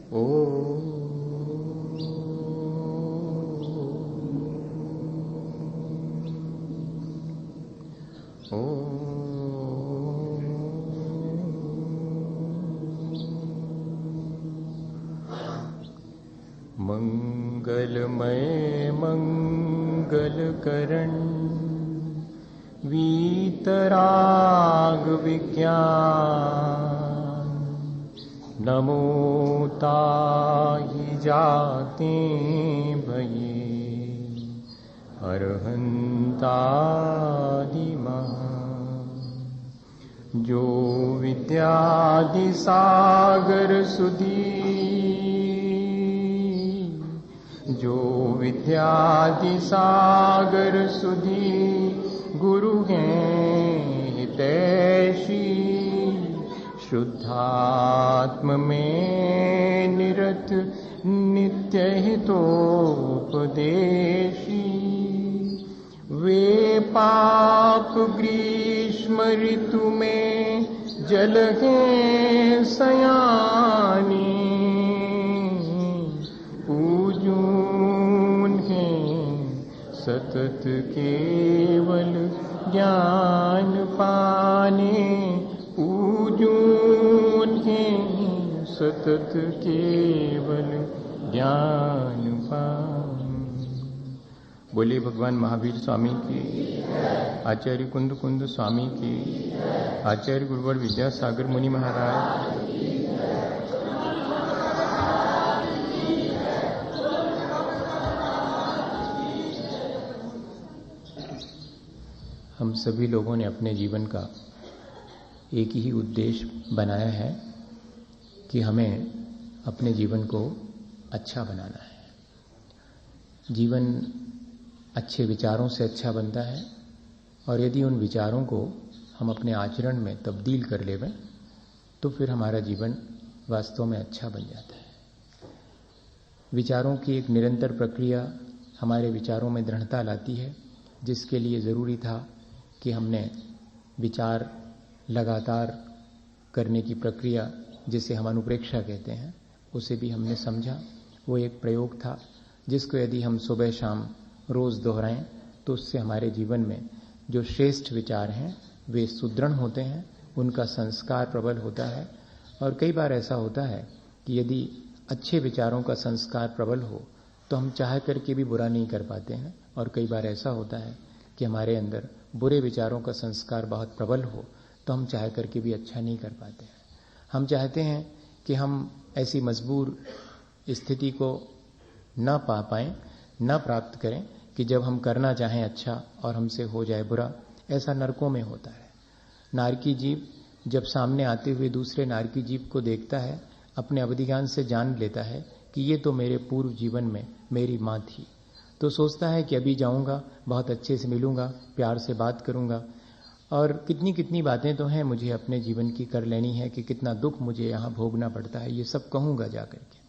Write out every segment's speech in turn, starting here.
ओ मंगलमय मंगलकरण वीतराग विज्ञान नमो ताहि जाते भये अरहंतादि महान। जो विद्यादि सागर सुधी जो विद्यादि सागर सुधी गुरु हैं हितैषी शुद्धात्म में निरत नित्य हितोपदेशी। वे पाप ग्रीष्म ऋतु में जल हैं सयानी पूजून हैं सतत केवल ज्ञान पाने पूजून हैं सतत केवल ज्ञान पाने। बोलिए भगवान महावीर स्वामी की, आचार्य कुंद कुंद स्वामी की, आचार्य गुरुवर विद्यासागर मुनि महाराज। हम सभी लोगों ने अपने जीवन का एक ही उद्देश्य बनाया है कि हमें अपने जीवन को अच्छा बनाना है। जीवन अच्छे विचारों से अच्छा बनता है और यदि उन विचारों को हम अपने आचरण में तब्दील कर लें तो फिर हमारा जीवन वास्तव में अच्छा बन जाता है। विचारों की एक निरंतर प्रक्रिया हमारे विचारों में दृढ़ता लाती है, जिसके लिए ज़रूरी था कि हमने विचार लगातार करने की प्रक्रिया, जिसे हम अनुप्रेक्षा कहते हैं, उसे भी हमने समझा। वो एक प्रयोग था जिसको यदि हम सुबह शाम रोज़ दोहराएं तो उससे हमारे जीवन में जो श्रेष्ठ विचार हैं वे सुदृढ़ होते हैं, उनका संस्कार प्रबल होता है। और कई बार ऐसा होता है कि यदि अच्छे विचारों का संस्कार प्रबल हो तो हम चाह करके भी बुरा नहीं कर पाते हैं, और कई बार ऐसा होता है कि हमारे अंदर बुरे विचारों का संस्कार बहुत प्रबल हो तो हम चाह करके भी अच्छा नहीं कर पाते हैं। हम चाहते हैं कि हम ऐसी मजबूर स्थिति को न पा पाएं, न प्राप्त करें कि जब हम करना चाहें अच्छा और हमसे हो जाए बुरा। ऐसा नरकों में होता है। नारकी जीव जब सामने आते हुए दूसरे नारकी जीव को देखता है, अपने अवधिज्ञान से जान लेता है कि ये तो मेरे पूर्व जीवन में मेरी माँ थी, तो सोचता है कि अभी जाऊंगा, बहुत अच्छे से मिलूंगा, प्यार से बात करूंगा, और कितनी कितनी बातें तो हैं मुझे अपने जीवन की कर लेनी है कि कितना दुख मुझे यहाँ भोगना पड़ता है, ये सब कहूंगा जा करके,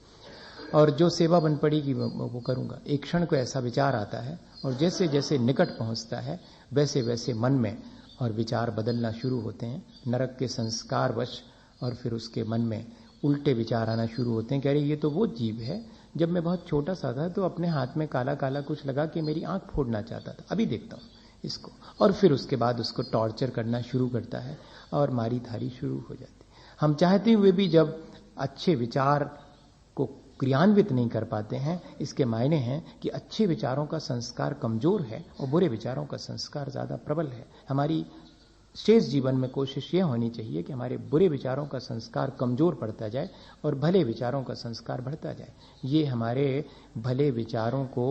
और जो सेवा बन पड़ेगी वो करूंगा। एक क्षण को ऐसा विचार आता है और जैसे जैसे निकट पहुंचता है वैसे वैसे मन में और विचार बदलना शुरू होते हैं, नरक के संस्कार वश, और फिर उसके मन में उल्टे विचार आना शुरू होते हैं कि अरे ये तो वो जीव है, जब मैं बहुत छोटा सा था तो अपने हाथ में काला काला कुछ लगा के मेरी आंख फोड़ना चाहता था, अभी देखता हूँ इसको। और फिर उसके बाद उसको टॉर्चर करना शुरू करता है और मारी धारी शुरू हो जाती। हम चाहते हुए भी जब अच्छे विचार को क्रियान्वित नहीं कर पाते हैं, इसके मायने हैं कि अच्छे विचारों का संस्कार कमजोर है और बुरे विचारों का संस्कार ज्यादा प्रबल है। हमारी शेष जीवन में कोशिश यह होनी चाहिए कि हमारे बुरे विचारों का संस्कार कमजोर पड़ता जाए और भले विचारों का संस्कार बढ़ता जाए। ये हमारे भले विचारों को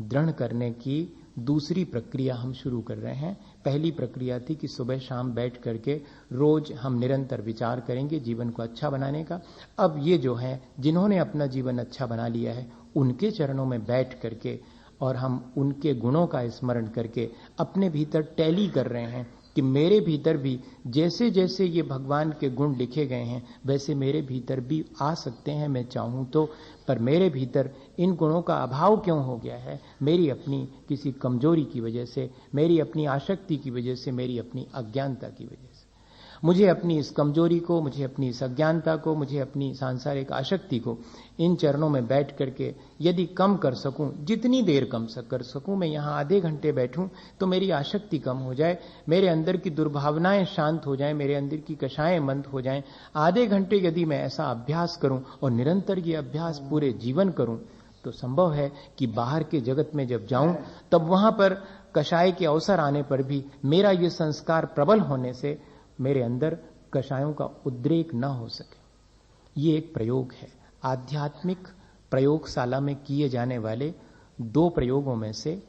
दृढ़ करने की दूसरी प्रक्रिया हम शुरू कर रहे हैं। पहली प्रक्रिया थी कि सुबह शाम बैठ करके रोज हम निरंतर विचार करेंगे जीवन को अच्छा बनाने का। अब ये जो है जिन्होंने अपना जीवन अच्छा बना लिया है उनके चरणों में बैठ करके और हम उनके गुणों का स्मरण करके अपने भीतर टैली कर रहे हैं कि मेरे भीतर भी जैसे जैसे ये भगवान के गुण लिखे गए हैं वैसे मेरे भीतर भी आ सकते हैं मैं चाहूं तो, पर मेरे भीतर इन गुणों का अभाव क्यों हो गया है? मेरी अपनी किसी कमजोरी की वजह से, मेरी अपनी आसक्ति की वजह से, मेरी अपनी अज्ञानता की वजह से। मुझे अपनी इस कमजोरी को, मुझे अपनी इस अज्ञानता को, मुझे अपनी सांसारिक आसक्ति को इन चरणों में बैठ करके यदि कम कर सकूं, जितनी देर कम कर सकूं, मैं यहां आधे घंटे बैठूं तो मेरी आसक्ति कम हो जाए, मेरे अंदर की दुर्भावनाएं शांत हो जाएं, मेरे अंदर की कषाएं मंद हो जाएं। आधे घंटे यदि मैं ऐसा अभ्यास करूं और निरंतर ये अभ्यास पूरे जीवन करूं तो संभव है कि बाहर के जगत में जब जाऊं तब वहां पर कषाय के अवसर आने पर भी मेरा ये संस्कार प्रबल होने से मेरे अंदर कषायों का उद्रेक न हो सके। ये एक प्रयोग है। आध्यात्मिक प्रयोगशाला में किए जाने वाले 2 प्रयोगों में से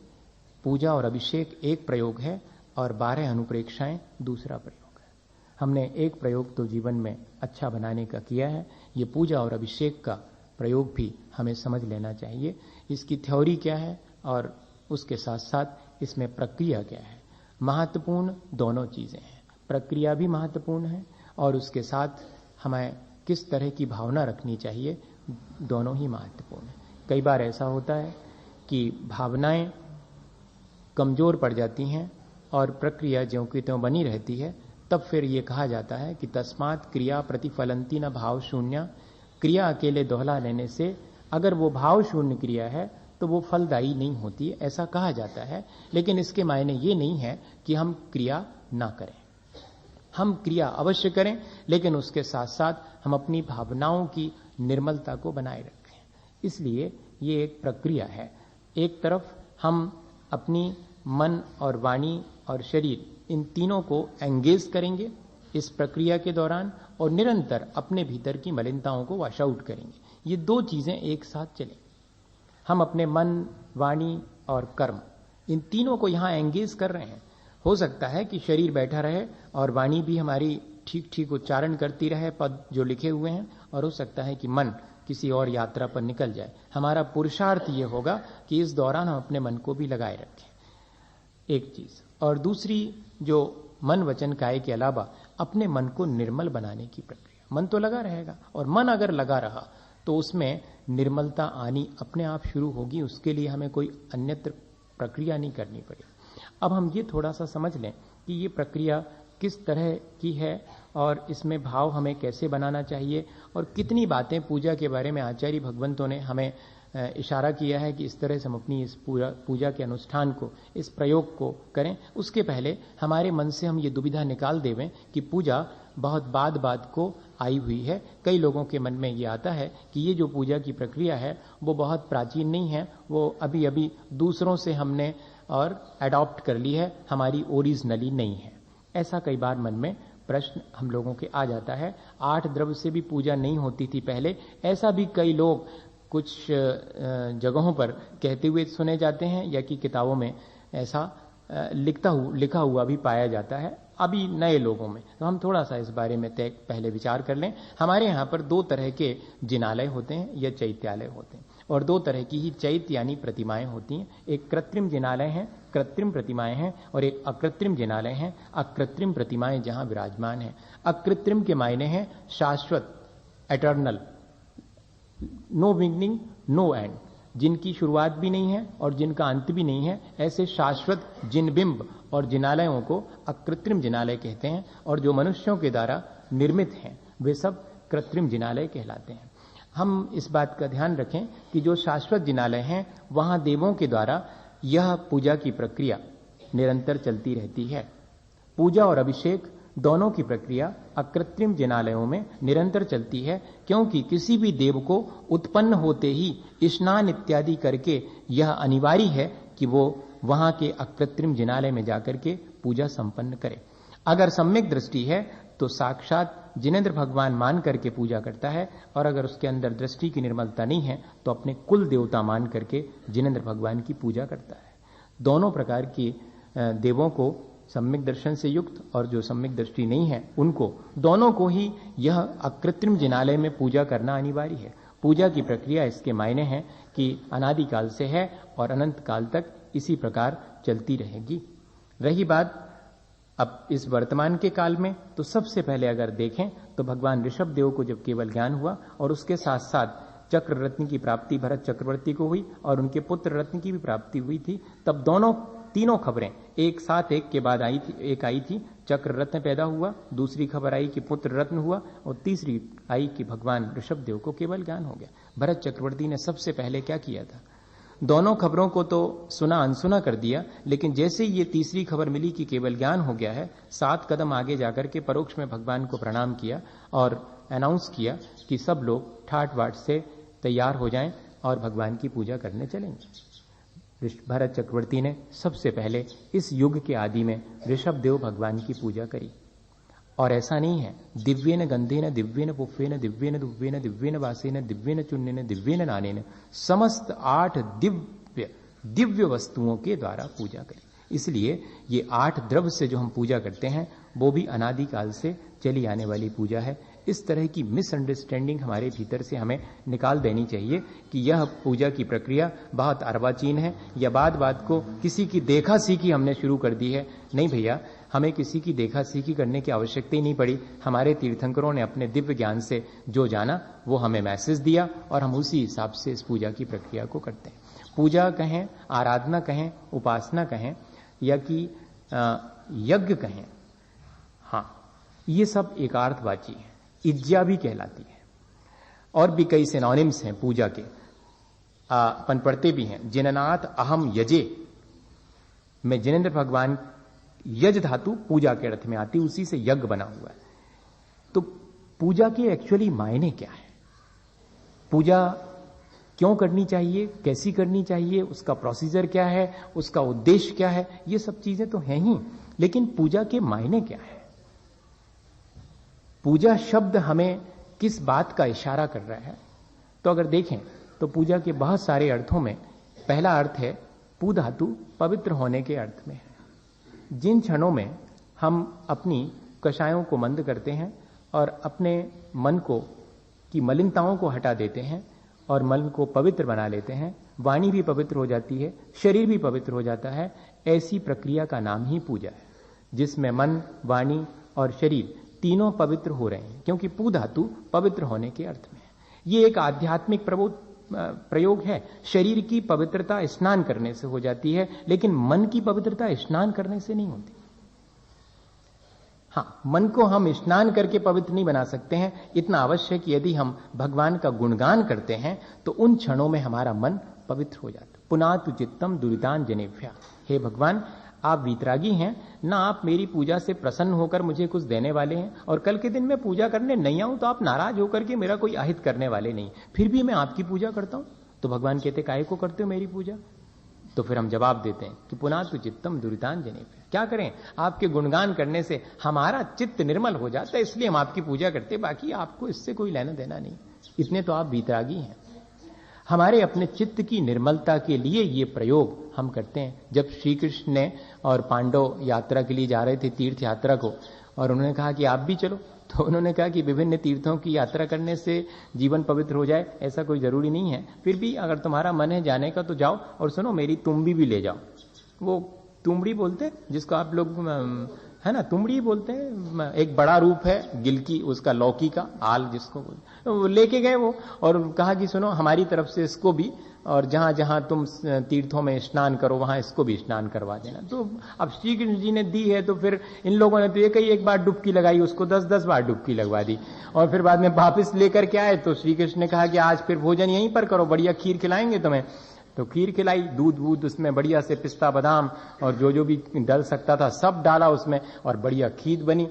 पूजा और अभिषेक एक प्रयोग है और 12 अनुप्रेक्षाएं दूसरा प्रयोग है। हमने एक प्रयोग तो जीवन में अच्छा बनाने का किया है, ये पूजा और अभिषेक का प्रयोग भी हमें समझ लेना चाहिए। इसकी थ्योरी क्या है और उसके साथ साथ इसमें प्रक्रिया क्या है। महत्वपूर्ण दोनों चीजें हैं, प्रक्रिया भी महत्वपूर्ण है और उसके साथ हमें किस तरह की भावना रखनी चाहिए, दोनों ही महत्वपूर्ण है। कई बार ऐसा होता है कि भावनाएं कमजोर पड़ जाती हैं और प्रक्रिया ज्यों की त्यों बनी रहती है, तब फिर ये कहा जाता है कि तस्मात् क्रिया प्रतिफलंती न भाव शून्य। क्रिया अकेले दोहला लेने से अगर वो भाव शून्य क्रिया है तो वो फलदायी नहीं होती, ऐसा कहा जाता है। लेकिन इसके मायने ये नहीं है कि हम क्रिया ना करें, हम क्रिया अवश्य करें, लेकिन उसके साथ साथ हम अपनी भावनाओं की निर्मलता को बनाए रखें। इसलिए ये एक प्रक्रिया है। एक तरफ हम अपनी मन और वाणी और शरीर इन तीनों को एंगेज करेंगे इस प्रक्रिया के दौरान और निरंतर अपने भीतर की मलिनताओं को वॉश आउट करेंगे। ये 2 चीजें एक साथ चलें। हम अपने मन, वाणी और कर्म इन तीनों को यहां एंगेज कर रहे हैं। हो सकता है कि शरीर बैठा रहे और वाणी भी हमारी ठीक ठीक उच्चारण करती रहे पद जो लिखे हुए हैं, और हो सकता है कि मन किसी और यात्रा पर निकल जाए। हमारा पुरुषार्थ ये होगा कि इस दौरान हम अपने मन को भी लगाए रखें, एक चीज। और दूसरी जो मन वचन काया के अलावा अपने मन को निर्मल बनाने की प्रक्रिया। मन तो लगा रहेगा और मन अगर लगा रहा तो उसमें निर्मलता आनी अपने आप शुरू होगी। उसके लिए हमें कोई अन्यत्र प्रक्रिया नहीं करनी पड़ेगी। अब हम ये थोड़ा सा समझ लें कि ये प्रक्रिया किस तरह की है और इसमें भाव हमें कैसे बनाना चाहिए और कितनी बातें पूजा के बारे में आचार्य भगवंतों ने हमें इशारा किया है कि इस तरह से हम अपनी इस पूजा के अनुष्ठान को, इस प्रयोग को करें। उसके पहले हमारे मन से हम ये दुविधा निकाल देवें कि पूजा बहुत बाद को आई हुई है। कई लोगों के मन में ये आता है कि ये जो पूजा की प्रक्रिया है वो बहुत प्राचीन नहीं है, वो अभी अभी दूसरों से हमने और अडॉप्ट कर ली है, हमारी ओरिजिनली नहीं है। ऐसा कई बार मन में प्रश्न हम लोगों के आ जाता है। 8 द्रव्य से भी पूजा नहीं होती थी पहले, ऐसा भी कई लोग कुछ जगहों पर कहते हुए सुने जाते हैं या कि किताबों में ऐसा लिखा हुआ भी पाया जाता है अभी नए लोगों में। तो हम थोड़ा सा इस बारे में पहले विचार कर लें। हमारे यहाँ पर 2 तरह के जिनालय होते हैं या चैत्यालय होते हैं और 2 तरह की ही चैत्य यानी प्रतिमाएं होती हैं। एक कृत्रिम जिनालय है, कृत्रिम प्रतिमाएं हैं, और एक अकृत्रिम जिनालय है, अकृत्रिम प्रतिमाएं जहां विराजमान है। अकृत्रिम के मायने हैं शाश्वत, eternal, no beginning no end, जिनकी शुरुआत भी नहीं है और जिनका अंत भी नहीं है। ऐसे शाश्वत जिनबिंब और जिनालयों को अकृत्रिम जिनालय कहते हैं, और जो मनुष्यों के द्वारा निर्मित हैं वे सब कृत्रिम जिनालय कहलाते हैं। हम इस बात का ध्यान रखें कि जो शाश्वत जिनालय हैं वहां देवों के द्वारा यह पूजा की प्रक्रिया निरंतर चलती रहती है। पूजा और अभिषेक दोनों की प्रक्रिया अकृत्रिम जिनालयों में निरंतर चलती है, क्योंकि किसी भी देव को उत्पन्न होते ही स्नान इत्यादि करके यह अनिवार्य है कि वो वहां के अकृत्रिम जिनालय में जाकर के पूजा संपन्न करे। अगर सम्यक दृष्टि है तो साक्षात जिनेंद्र भगवान मान करके पूजा करता है, और अगर उसके अंदर दृष्टि की निर्मलता नहीं है तो अपने कुल देवता मान करके जिनेंद्र भगवान की पूजा करता है। दोनों प्रकार की देवों को, सम्यक दर्शन से युक्त और जो सम्यक दृष्टि नहीं है उनको, दोनों को ही यह अकृत्रिम जिनालय में पूजा करना अनिवार्य है। पूजा की प्रक्रिया इसके मायने हैं कि अनादिकाल से है और अनंत काल तक इसी प्रकार चलती रहेगी। रही बात अब इस वर्तमान के काल में, तो सबसे पहले अगर देखें तो भगवान ऋषभ देव को जब केवल ज्ञान हुआ और उसके साथ साथ चक्र रत्न की प्राप्ति भरत चक्रवर्ती को हुई और उनके पुत्र रत्न की भी प्राप्ति हुई थी, तब तीनों खबरें एक साथ एक के बाद एक आई थी चक्र रत्न पैदा हुआ, दूसरी खबर आई कि पुत्र रत्न हुआ, और तीसरी आई कि भगवान ऋषभदेव को केवल ज्ञान हो गया। भरत चक्रवर्ती ने सबसे पहले क्या किया था? दोनों खबरों को तो सुना अनसुना कर दिया, लेकिन जैसे ही ये तीसरी खबर मिली कि केवल ज्ञान हो गया है, 7 कदम आगे जाकर के परोक्ष में भगवान को प्रणाम किया और अनाउंस किया कि सब लोग ठाट बाट से तैयार हो जाएं और भगवान की पूजा करने चलेंगे। भरत चक्रवर्ती ने सबसे पहले इस युग के आदि में ऋषभदेव भगवान की पूजा करी। और ऐसा नहीं है, दिव्येन गंधेन दिव्येन पुष्पेन दिव्येन दुव्येन दिव्येन वासेन दिव्येन चुन्नेन दिव्येन नानेन समस्त 8 दिव्य वस्तुओं के द्वारा पूजा करी। इसलिए ये 8 द्रव्य से जो हम पूजा करते हैं वो भी अनादिकाल से चली आने वाली पूजा है। इस तरह की मिसअंडरस्टैंडिंग हमारे भीतर से हमें निकाल देनी चाहिए कि यह पूजा की प्रक्रिया बहुत अर्वाचीन है या बात को किसी की देखा सीखी हमने शुरू कर दी है। नहीं भैया, हमें किसी की देखा सीखी करने की आवश्यकता ही नहीं पड़ी। हमारे तीर्थंकरों ने अपने दिव्य ज्ञान से जो जाना वो हमें मैसेज दिया और हम उसी हिसाब से इस पूजा की प्रक्रिया को करते हैं। पूजा कहें, आराधना कहें, उपासना कहें या कि यज्ञ कहें, हाँ, ये सब एकार्थवाची है, इज्जा भी कहलाती है। और भी कई सिनोनिम्स हैं पूजा के, अपन पढ़ते भी हैं। जिननाथ अहम यजे, मैं जिनेंद्र भगवान, यज धातु पूजा के अर्थ में आती, उसी से यज्ञ बना हुआ है। तो पूजा के एक्चुअली मायने क्या है, पूजा क्यों करनी चाहिए, कैसी करनी चाहिए, उसका प्रोसीजर क्या है, उसका उद्देश्य क्या है, ये सब चीजें तो हैं ही, लेकिन पूजा के मायने क्या है? पूजा शब्द हमें किस बात का इशारा कर रहा है? तो अगर देखें तो पूजा के बहुत सारे अर्थों में पहला अर्थ है पू धातु पवित्र होने के अर्थ में है। जिन क्षणों में हम अपनी कषायों को मंद करते हैं और अपने मन को की मलिनताओं को हटा देते हैं और मन को पवित्र बना लेते हैं, वाणी भी पवित्र हो जाती है, शरीर भी पवित्र हो जाता है, ऐसी प्रक्रिया का नाम ही पूजा है, जिसमें मन, वाणी और शरीर तीनों पवित्र हो रहे हैं, क्योंकि पू धातु पवित्र होने के अर्थ में है। ये एक आध्यात्मिक प्रयोग है। शरीर की पवित्रता स्नान करने से हो जाती है, लेकिन मन की पवित्रता स्नान करने से नहीं होती। हाँ, मन को हम स्नान करके पवित्र नहीं बना सकते हैं। इतना अवश्य कि यदि हम भगवान का गुणगान करते हैं तो उन क्षणों में हमारा मन पवित्र हो जाता है। पुनातु चित्तम दुरितान जनेभ्या, हे भगवान, आप वीतरागी हैं ना, आप मेरी पूजा से प्रसन्न होकर मुझे कुछ देने वाले हैं, और कल के दिन मैं पूजा करने नहीं आऊं तो आप नाराज होकर के मेरा कोई अहित करने वाले नहीं, फिर भी मैं आपकी पूजा करता हूं। तो भगवान कहते, काहे को करते हो मेरी पूजा? तो फिर हम जवाब देते हैं कि पुनातु चित्तम दुरितान जनेभ्या, क्या करें, आपके गुणगान करने से हमारा चित्त निर्मल हो जाता है, इसलिए हम आपकी पूजा करते, बाकी आपको इससे कोई लेना देना नहीं। इतने तो आप वीतरागी हैं। हमारे अपने चित्त की निर्मलता के लिए ये प्रयोग हम करते हैं। जब श्री कृष्ण ने और पांडव यात्रा के लिए जा रहे थे, तीर्थ यात्रा को, और उन्होंने कहा कि आप भी चलो, तो उन्होंने कहा कि विभिन्न तीर्थों की यात्रा करने से जीवन पवित्र हो जाए, ऐसा कोई जरूरी नहीं है, फिर भी अगर तुम्हारा मन है जाने का तो जाओ, और सुनो मेरी तुम्बी भी ले जाओ। वो तुमड़ी बोलते जिसको आप लोग, है ना, तुमड़ी बोलते हैं, एक बड़ा रूप है गिलकी, उसका लौकी का आल जिसको बोलते, वो लेके गए वो, और कहा कि सुनो हमारी तरफ से इसको भी, और जहां जहां तुम तीर्थों में स्नान करो वहां इसको भी स्नान करवा देना। तो अब श्री कृष्ण जी ने दी है तो फिर इन लोगों ने तो ये कही एक बार डुबकी लगाई, उसको 10-10 बार डुबकी लगवा दी, और फिर बाद में वापिस लेकर के आए तो श्री कृष्ण ने कहा कि आज फिर भोजन यहीं पर करो, बढ़िया खीर खिलाएंगे तुम्हें। तो खीर खिलाई, दूध वूध उसमें बढ़िया से, पिस्ता बादाम और जो भी डल सकता था सब डाला उसमें, और बढ़िया खीर बनी।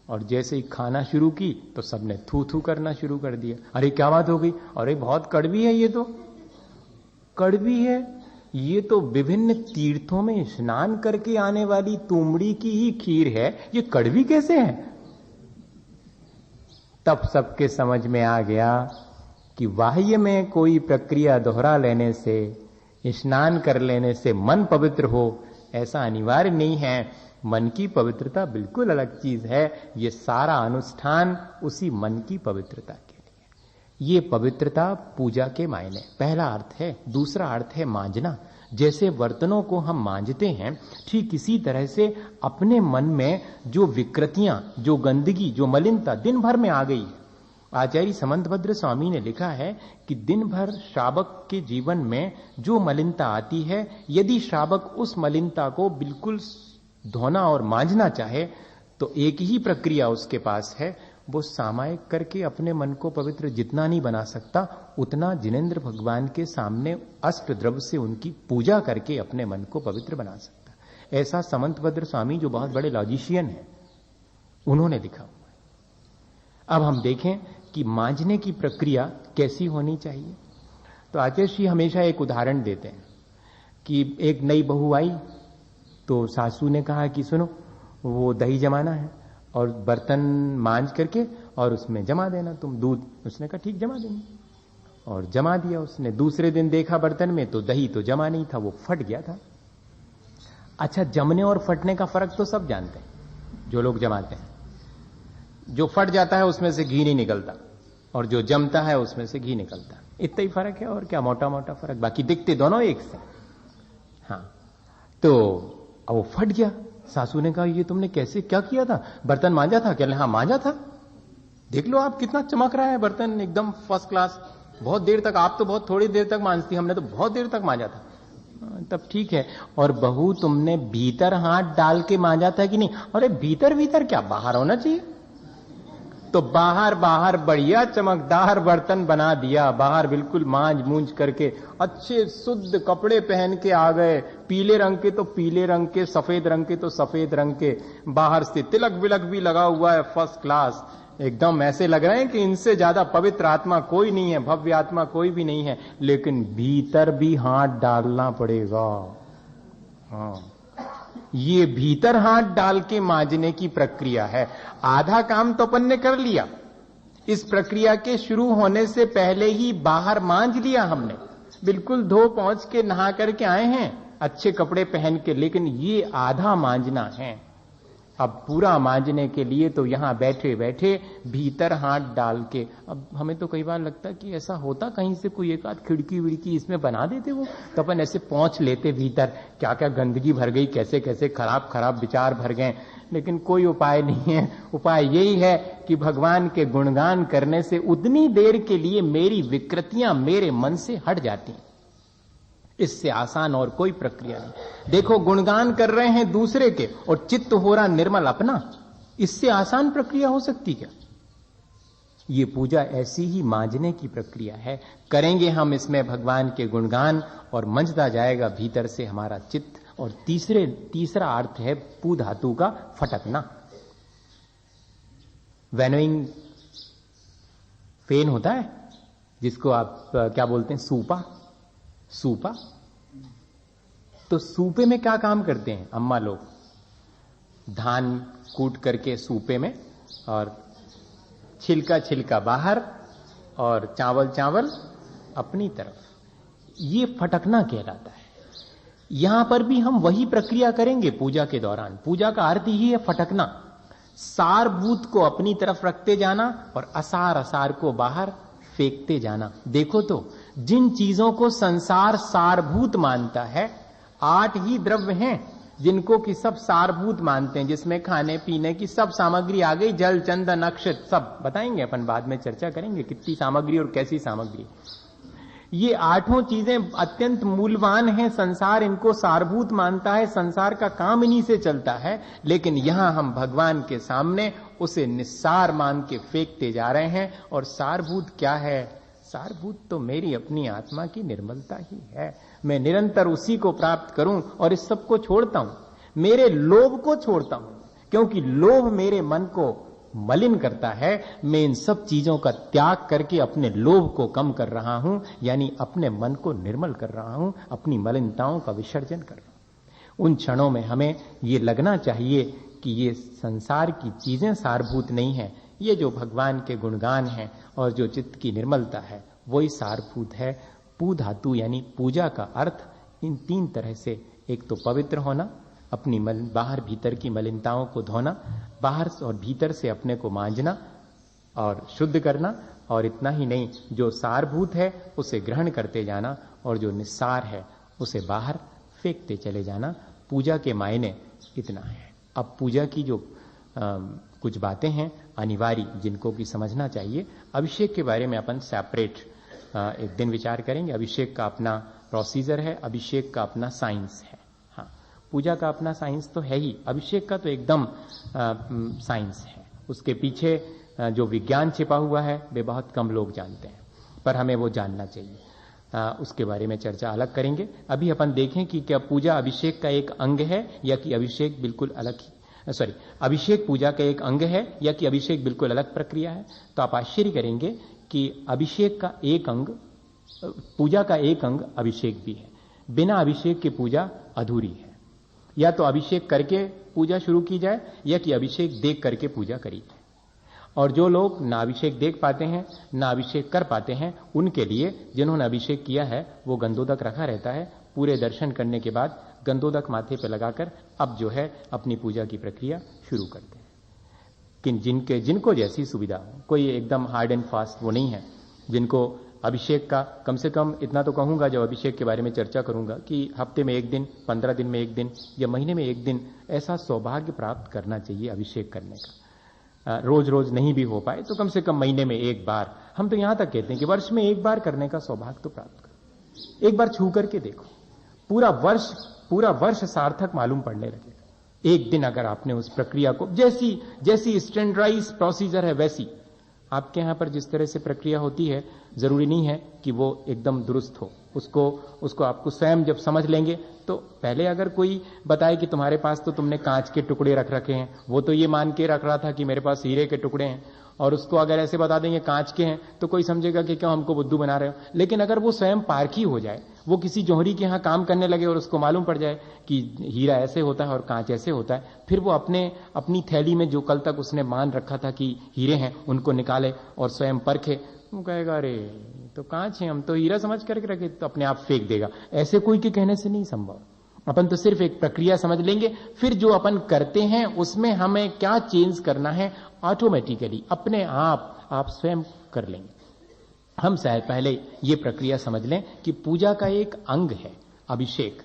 और जैसे ही खाना शुरू की तो सबने थू थू करना शुरू कर दिया। अरे क्या बात हो गई, अरे बहुत कड़वी है, ये तो कड़वी है, ये तो विभिन्न तीर्थों में स्नान करके आने वाली तुमड़ी की ही खीर है, ये कड़वी कैसे है? तब सबके समझ में आ गया कि बाह्य में कोई प्रक्रिया दोहरा लेने से, स्नान कर लेने से मन पवित्र हो, ऐसा अनिवार्य नहीं है। मन की पवित्रता बिल्कुल अलग चीज है। ये सारा अनुष्ठान उसी मन की पवित्रता के लिए। ये पवित्रता पूजा के मायने पहला अर्थ है। दूसरा अर्थ है मांजना। जैसे बर्तनों को हम मांजते हैं, ठीक इसी तरह से अपने मन में जो विकृतियां, जो गंदगी, जो मलिनता दिन भर में आ गई, आचार्य समंतभद्र स्वामी ने लिखा है कि दिन भर श्रावक के जीवन में जो मलिनता आती है, यदि श्रावक उस मलिनता को बिल्कुल धोना और मांझना चाहे तो एक ही प्रक्रिया उसके पास है, वो सामायिक करके अपने मन को पवित्र जितना नहीं बना सकता उतना जिनेंद्र भगवान के सामने अष्ट द्रव्य से उनकी पूजा करके अपने मन को पवित्र बना सकता। ऐसा समंतभद्र स्वामी जो बहुत बड़े लॉजिशियन है, उन्होंने लिखा। अब हम देखें कि मांझने की प्रक्रिया कैसी होनी चाहिए। तो आचार्य श्री हमेशा एक उदाहरण देते हैं कि एक नई बहू आई तो सासू ने कहा कि सुनो, वो दही जमाना है और बर्तन मांझ करके और उसमें जमा देना तुम दूध। उसने कहा ठीक, जमा देंगे, और जमा दिया उसने। दूसरे दिन देखा बर्तन में तो दही तो जमा नहीं था, वो फट गया था। अच्छा, जमने और फटने का फर्क तो सब जानते हैं जो लोग जमाते हैं। जो फट जाता है उसमें से घी नहीं निकलता और जो जमता है उसमें से घी निकलता। इतना ही फर्क है, और क्या मोटा मोटा फर्क, बाकी दिखते दोनों एक से। हाँ, तो अब वो फट गया। सासू ने कहा ये तुमने कैसे, क्या किया था? बर्तन मांजा था? क्या? हाँ मांजा था। देख लो आप कितना चमक रहा है बर्तन, एकदम फर्स्ट क्लास। बहुत देर तक, आप तो बहुत थोड़ी देर तक मांजती, हमने तो बहुत देर तक मांजा था। तब ठीक है। और बहू तुमने भीतर हाथ डाल के मांजा था कि नहीं? अरे भीतर भीतर क्या, बाहर होना चाहिए। तो बाहर बाहर बढ़िया चमकदार बर्तन बना दिया, बाहर बिल्कुल मांझ मूंझ करके अच्छे शुद्ध कपड़े पहन के आ गए, पीले रंग के तो पीले रंग के, सफेद रंग के तो सफेद रंग के, बाहर से तिलक विलक भी लगा हुआ है फर्स्ट क्लास। एकदम ऐसे लग रहे हैं कि इनसे ज्यादा पवित्र आत्मा कोई नहीं है, भव्य आत्मा कोई भी नहीं है। लेकिन भीतर भी हाथ डालना पड़ेगा। हाँ, ये भीतर हाथ डाल के मांजने की प्रक्रिया है। आधा काम तो अपन ने कर लिया, इस प्रक्रिया के शुरू होने से पहले ही बाहर मांज लिया हमने, बिल्कुल धो पहुंच के नहा करके आए हैं अच्छे कपड़े पहन के। लेकिन ये आधा मांजना है। अब पूरा मांजने के लिए तो यहां बैठे बैठे भीतर हाथ डाल के। अब हमें तो कई बार लगता है कि ऐसा होता कहीं से कोई एक आध खिड़की विड़की इसमें बना देते वो, तो अपन ऐसे पहुंच लेते भीतर, क्या क्या गंदगी भर गई, कैसे कैसे खराब खराब विचार भर गए। लेकिन कोई उपाय नहीं है। उपाय यही है कि भगवान के गुणगान करने से उतनी देर के लिए मेरी विकृतियां मेरे मन से हट जाती हैं। इससे आसान और कोई प्रक्रिया नहीं। देखो, गुणगान कर रहे हैं दूसरे के और चित्त हो रहा निर्मल अपना, इससे आसान प्रक्रिया हो सकती क्या? ये पूजा ऐसी ही मांजने की प्रक्रिया है। करेंगे हम इसमें भगवान के गुणगान और मंजता जाएगा भीतर से हमारा चित्त। और तीसरा अर्थ है पू धातु का फटकना। वेनोइंग फेन होता है जिसको आप क्या बोलते हैं, सूपा। तो सूपे में क्या काम करते हैं अम्मा लोग? धान कूट करके सूपे में, और छिलका बाहर और चावल अपनी तरफ। ये फटकना कहलाता है। यहां पर भी हम वही प्रक्रिया करेंगे पूजा के दौरान। पूजा का अर्थ ही है फटकना, सारभूत को अपनी तरफ रखते जाना और असार को बाहर फेंकते जाना। देखो तो, जिन चीजों को संसार सारभूत मानता है, 8 ही द्रव्य हैं जिनको कि सब सारभूत मानते हैं, जिसमें खाने पीने की सब सामग्री आ गई, जल चंदन अक्षत सब बताएंगे अपन, बाद में चर्चा करेंगे कितनी सामग्री और कैसी सामग्री। ये 8 चीजें अत्यंत मूल्यवान हैं, संसार इनको सारभूत मानता है, संसार का काम इन्हीं से चलता है। लेकिन यहां हम भगवान के सामने उसे निस्सार मान के फेंकते जा रहे हैं। और सारभूत क्या है? सारभूत तो मेरी अपनी आत्मा की निर्मलता ही है। मैं निरंतर उसी को प्राप्त करूं और इस सब को छोड़ता हूं, मेरे लोभ को छोड़ता हूं, क्योंकि लोभ मेरे मन को मलिन करता है। मैं इन सब चीजों का त्याग करके अपने लोभ को कम कर रहा हूं, यानी अपने मन को निर्मल कर रहा हूं, अपनी मलिनताओं का विसर्जन कर रहा हूं। उन क्षणों में हमें ये लगना चाहिए कि ये संसार की चीजें सारभूत नहीं है, ये जो भगवान के गुणगान हैं और जो चित्त की निर्मलता है वही सारभूत है। पू धातु यानी पूजा का अर्थ इन 3 तरह से, एक तो पवित्र होना, अपनी बाहर भीतर की मलिनताओं को धोना, बाहर और भीतर से अपने को मांजना और शुद्ध करना, और इतना ही नहीं, जो सारभूत है उसे ग्रहण करते जाना और जो निस्सार है उसे बाहर फेंकते चले जाना। पूजा के मायने इतना है। अब पूजा की जो कुछ बातें हैं अनिवार्य जिनको कि समझना चाहिए। अभिषेक के बारे में अपन सेपरेट एक दिन विचार करेंगे। अभिषेक का अपना प्रोसीजर है, अभिषेक का अपना साइंस है। हाँ, पूजा का अपना साइंस तो है ही, अभिषेक का तो एकदम साइंस है। उसके पीछे जो विज्ञान छिपा हुआ है वे बहुत कम लोग जानते हैं, पर हमें वो जानना चाहिए। उसके बारे में चर्चा अलग करेंगे। अभी अपन देखें कि क्या पूजा अभिषेक का एक अंग है या कि अभिषेक बिल्कुल अलग ही, अभिषेक पूजा का एक अंग है या कि अभिषेक बिल्कुल अलग प्रक्रिया है। तो आप आश्चर्य करेंगे कि अभिषेक का एक अंग, पूजा का एक अंग अभिषेक भी है। बिना अभिषेक की पूजा अधूरी है। या तो अभिषेक करके पूजा शुरू की जाए या कि अभिषेक देख करके पूजा करी जाए। और जो लोग ना अभिषेक देख पाते हैं ना अभिषेक कर पाते हैं, उनके लिए जिन्होंने अभिषेक किया है वो गंधोदक रखा रहता है। पूरे दर्शन करने के बाद गंधोदक माथे पे लगाकर अब जो है अपनी पूजा की प्रक्रिया शुरू करते हैं। जिनको जैसी सुविधा हो, कोई एकदम हार्ड एंड फास्ट वो नहीं है। जिनको अभिषेक का, कम से कम इतना तो कहूंगा जब अभिषेक के बारे में चर्चा करूंगा कि हफ्ते में एक दिन, 15 दिन में एक दिन या महीने में एक दिन ऐसा सौभाग्य प्राप्त करना चाहिए अभिषेक करने का। रोज रोज नहीं भी हो पाए तो कम से कम महीने में एक बार, हम तो यहां तक कहते हैं कि वर्ष में एक बार करने का सौभाग्य तो प्राप्त करो। एक बार छू करके देखो, पूरा वर्ष सार्थक मालूम पड़ने लगेगा। एक दिन अगर आपने उस प्रक्रिया को, जैसी स्टैंडर्डाइज प्रोसीजर है वैसी आपके यहां पर जिस तरह से प्रक्रिया होती है, जरूरी नहीं है कि वो एकदम दुरुस्त हो। उसको आपको स्वयं जब समझ लेंगे तो पहले अगर कोई बताए कि तुम्हारे पास तो तुमने कांच के टुकड़े रख रखे हैं, वो तो ये मान के रख रहा था कि मेरे पास हीरे के टुकड़े हैं, और उसको अगर ऐसे बता देंगे कांच के हैं तो कोई समझेगा कि क्यों हमको बुद्धू बना रहे हो। लेकिन अगर वो स्वयं पारखी हो जाए, वो किसी जौहरी के यहां काम करने लगे और उसको मालूम पड़ जाए कि हीरा ऐसे होता है और कांच ऐसे होता है, फिर वो अपनी थैली में जो कल तक उसने मान रखा था कि हीरे हैं उनको निकाले और स्वयं परखे, वो कहेगा अरे तो कांच है, हम तो हीरा समझ करके रखे, तो अपने आप फेंक देगा। ऐसे कोई के कहने से नहीं संभव। अपन तो सिर्फ एक प्रक्रिया समझ लेंगे, फिर जो अपन करते हैं उसमें हमें क्या चेंज करना है ऑटोमेटिकली अपने आप स्वयं कर लेंगे। हम शायद पहले ये प्रक्रिया समझ लें कि पूजा का एक अंग है अभिषेक।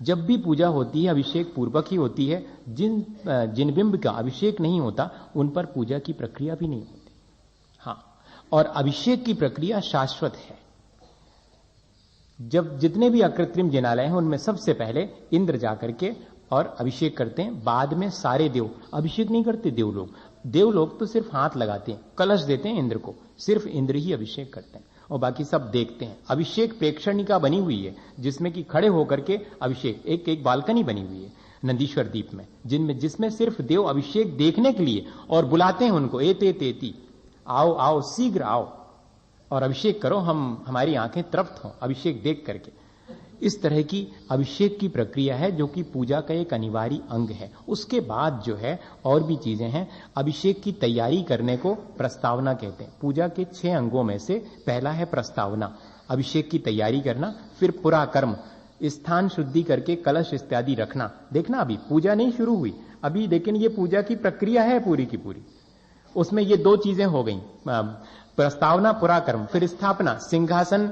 जब भी पूजा होती है अभिषेक पूर्वक ही होती है। जिन बिंब का अभिषेक नहीं होता उन पर पूजा की प्रक्रिया भी नहीं होती। हाँ, और अभिषेक की प्रक्रिया शाश्वत है। जब जितने भी अकृत्रिम जिनालय हैं उनमें सबसे पहले इंद्र जाकर के और अभिषेक करते हैं, बाद में सारे देव। अभिषेक नहीं करते देवलोग तो सिर्फ हाथ लगाते हैं, कलश देते हैं इंद्र को, सिर्फ इंद्र ही अभिषेक करते हैं और बाकी सब देखते हैं। अभिषेक प्रेक्षणिका बनी हुई है जिसमें कि खड़े होकर के अभिषेक, एक बालकनी बनी हुई है नंदीश्वर द्वीप में, जिसमें सिर्फ देव अभिषेक देखने के लिए और बुलाते हैं उनको, एती आओ आओ शीघ्र आओ और अभिषेक करो, हमारी आंखें तृप्त हों अभिषेक देख करके। इस तरह की अभिषेक की प्रक्रिया है जो कि पूजा का एक अनिवार्य अंग है। उसके बाद जो है और भी चीजें हैं। अभिषेक की तैयारी करने को प्रस्तावना कहते हैं। पूजा के 6 अंगों में से पहला है प्रस्तावना, अभिषेक की तैयारी करना। फिर पूरा कर्म, स्थान शुद्धि करके कलश इत्यादि रखना। देखना अभी पूजा नहीं शुरू हुई अभी, लेकिन ये पूजा की प्रक्रिया है पूरी की पूरी। उसमें ये 2 चीजें हो गई, प्रस्तावना, पूरा कर्म। फिर स्थापना, सिंहासन